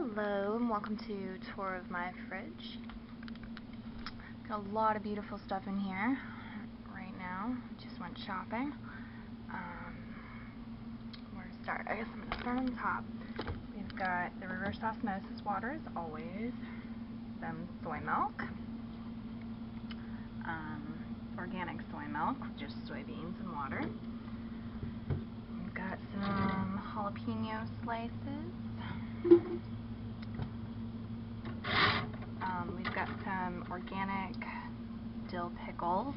Hello and welcome to Tour of my fridge. Got a lot of beautiful stuff in here right now. Just went shopping. Where to start? I guess I'm going to start on the top. We've got the reverse osmosis water as always, some soy milk, organic soy milk, just soybeans and water. We've got some jalapeno slices. We've got some organic dill pickles.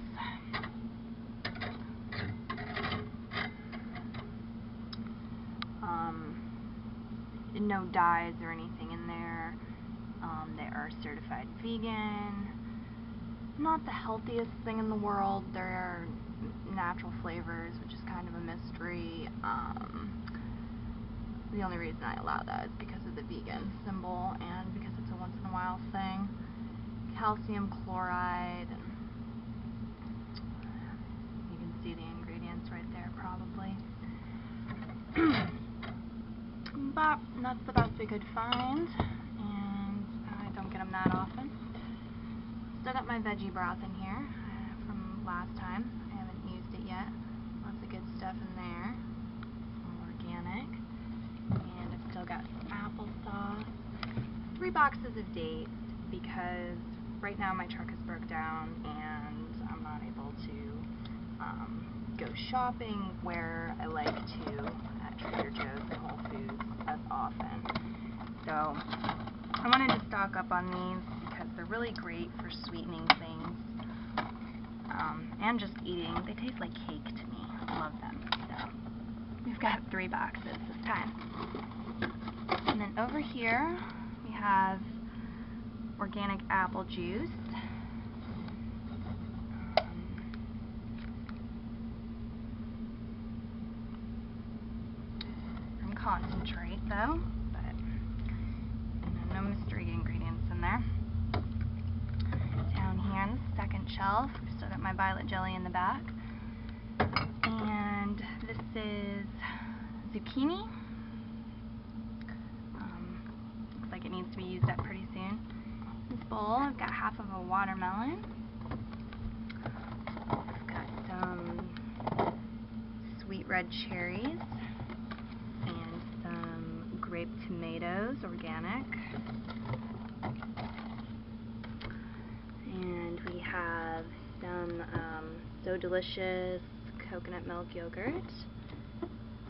No dyes or anything in there. They are certified vegan. Not the healthiest thing in the world. They're natural flavors, which is kind of a mystery. The only reason I allow that is because of the vegan symbol and because it's a once in a while thing. Calcium chloride, and you can see the ingredients right there probably. But that's the best we could find, and I don't get them that often. Still got my veggie broth in here from last time. I haven't used it yet. Lots of good stuff in there. All organic. And I've still got some applesauce. 3 boxes of dates because right now my truck is broke down and I'm not able to go shopping where I like to at Trader Joe's and Whole Foods as often. So I wanted to stock up on these because they're really great for sweetening things and just eating. They taste like cake to me. I love them. So we've got 3 boxes this time. And then over here we have organic apple juice. From concentrate though, but no mystery ingredients in there. Down here on the second shelf, we've still got my violet jelly in the back. And this is zucchini. Looks like it needs to be used up pretty soon. In this bowl, I've got half of a watermelon. I've got some sweet red cherries and some grape tomatoes, organic. And we have some So Delicious coconut milk yogurt,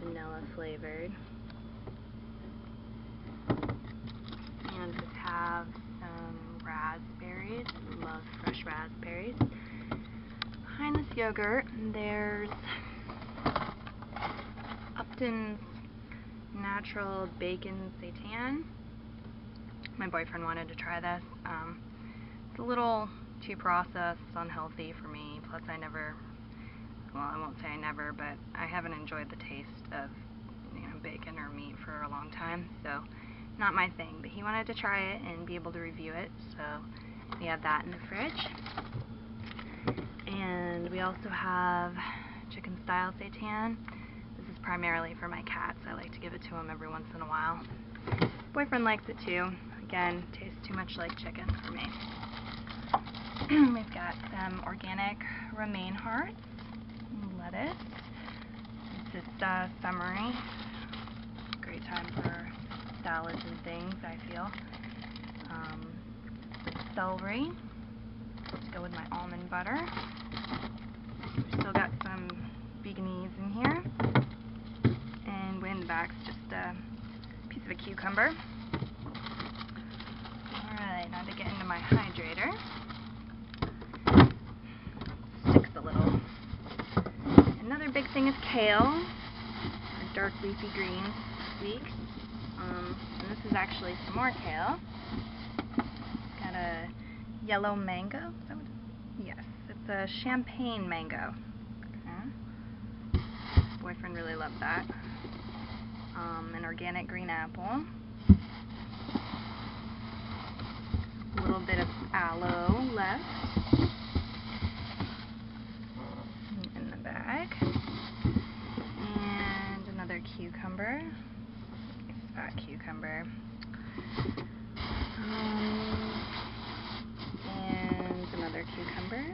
vanilla flavored. And we have some raspberries. Love fresh raspberries. Behind this yogurt, there's Upton's Natural Bacon Seitan. My boyfriend wanted to try this. It's a little too processed, unhealthy for me. Plus, I won't say I never, but I haven't enjoyed the taste of bacon or meat for a long time. So, not my thing. But he wanted to try it and be able to review it. So, we have that in the fridge. And we also have chicken style seitan. This is primarily for my cats. I like to give it to him every once in a while. Boyfriend likes it too. Again, tastes too much like chicken for me. We've got some organic romaine hearts, lettuce. It's just summery. Great time for salads and things, I feel. Celery to go with my almond butter. We've still got some veganese in here. And way in the back's just a piece of a cucumber. Alright, now to get into my hydrator. Sticks a little. Another big thing is kale, or dark leafy greens this week. And this is actually some more kale. It's got a yellow mango. Is that what it is? Yes, it's a champagne mango. Okay. Boyfriend really loved that. An organic green apple. A little bit of aloe left in the bag. And another cucumber. Fat cucumber. And another cucumber.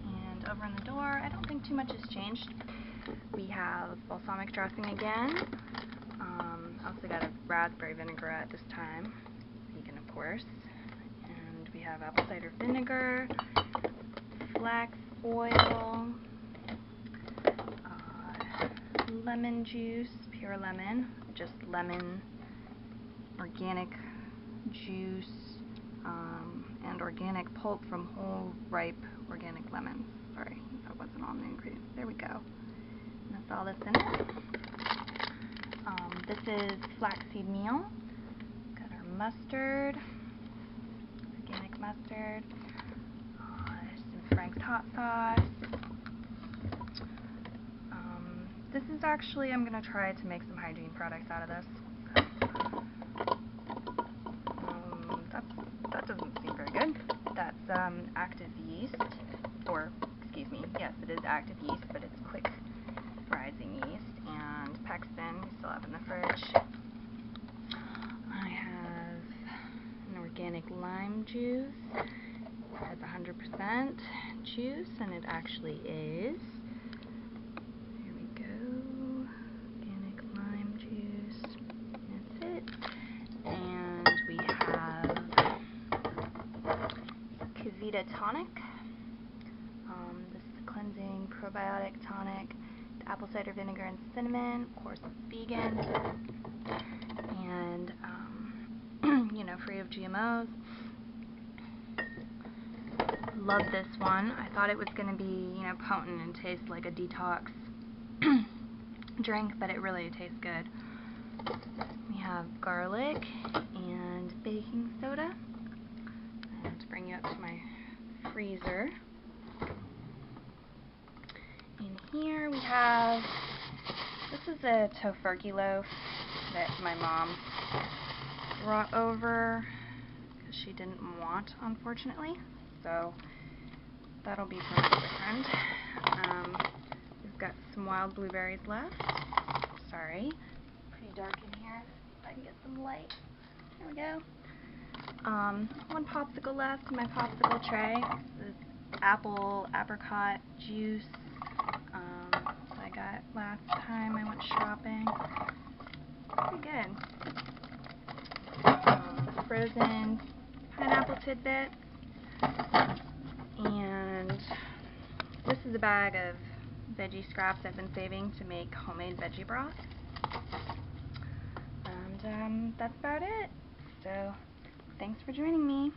And over on the door, I don't think too much has changed. We have balsamic dressing again. I also got a raspberry vinaigrette this time, vegan of course. And we have apple cider vinegar, flax oil, lemon juice, pure lemon, just lemon, organic juice, and organic pulp from whole ripe organic lemons. Sorry, that wasn't on the ingredients. There we go. And that's all that's in it. This is flaxseed meal. Got our mustard, organic mustard, some Frank's hot sauce. This is actually, I'm going to try to make some hygiene products out of this. That doesn't seem very good. That's active yeast, or excuse me, yes it is active yeast, but it's quick rising yeast, and Pexton we still have in the fridge. I have an organic lime juice. It has 100% juice, and it actually is. Here we go. Organic lime juice. That's it. And we have Kavita tonic. This is a cleansing probiotic tonic. Apple cider vinegar and cinnamon. Of course, it's vegan. And, you know, free of GMOs. Love this one. I thought it was going to be, you know, potent and taste like a detox drink, but it really tastes good. We have garlic and baking soda. And to bring you up to my freezer. In here we have, this is a tofurkey loaf that my mom brought over because she didn't want, unfortunately. So that'll be for another friend. We've got some wild blueberries left. Sorry, pretty dark in here. If I can get some light. There we go. One popsicle left in my popsicle tray. This is apple apricot juice that I got last time I went shopping. Pretty good. Frozen pineapple tidbits. And this is a bag of veggie scraps I've been saving to make homemade veggie broth. And that's about it. So thanks for joining me.